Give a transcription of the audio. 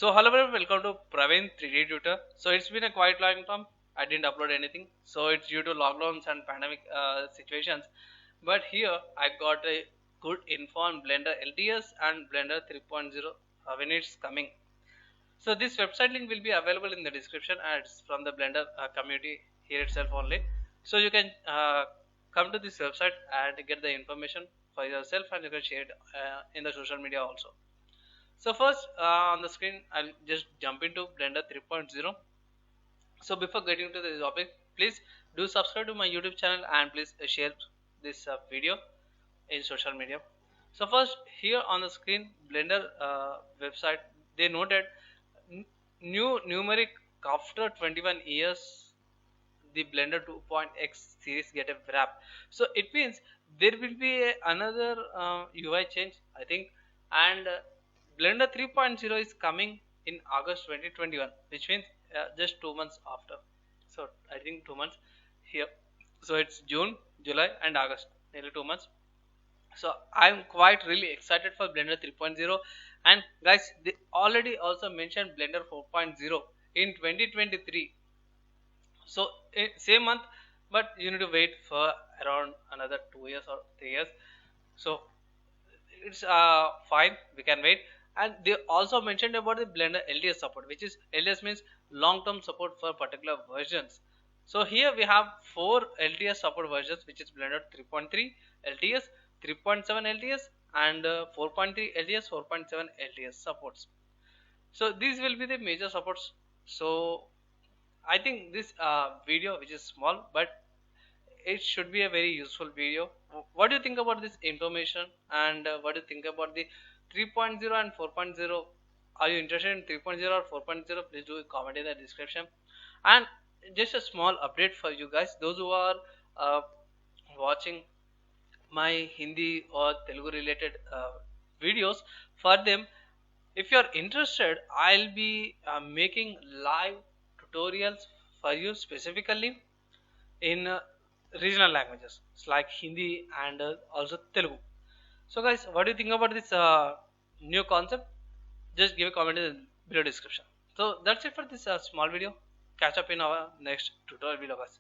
So hello everyone, welcome to Praveen 3D Tutor. So it's been a quite long time. I didn't upload anything. So it's due to lockdowns and pandemic situations. But here I got a good info on Blender LTS and Blender 3.0 when it's coming. So this website link will be available in the description and it's from the Blender community here itself only. So you can come to this website and get the information for yourself and you can share it in the social media also. So first on the screen I'll just jump into Blender 3.0. So before getting to the topic, please do subscribe to my YouTube channel and please share this video in social media. So first here on the screen Blender website, they noted new numeric after 21 years the Blender 2.x series get a wrap. So it means there will be another UI change, I think, and Blender 3.0 is coming in August 2021, which means just 2 months after. So I think 2 months here. So it's June, July, and August, nearly 2 months. So I'm quite really excited for Blender 3.0, and guys, they already also mentioned Blender 4.0 in 2023. So same month, but you need to wait for around another 2 years or 3 years. So it's fine, we can wait. And they also mentioned about the Blender LTS support, which is LTS means long term support for particular versions. So here we have 4 LTS support versions, which is Blender 3.3 LTS, 3.7 LTS, and 4.3 LTS, 4.7 LTS supports. So these will be the major supports. So I think this video, which is small, but it should be a very useful video. What do you think about this information, and what do you think about the 3.0 and 4.0? Are you interested in 3.0 or 4.0? Please do comment in the description. And just a small update for you guys, those who are uh, watching my Hindi or Telugu related videos. For them, if you are interested, I'll be making live tutorials for you specifically in regional languages like Hindi and also Telugu. So guys, what do you think about this new concept? Just give a comment in the below description. So that's it for this small video. Catch up in our next tutorial video, guys.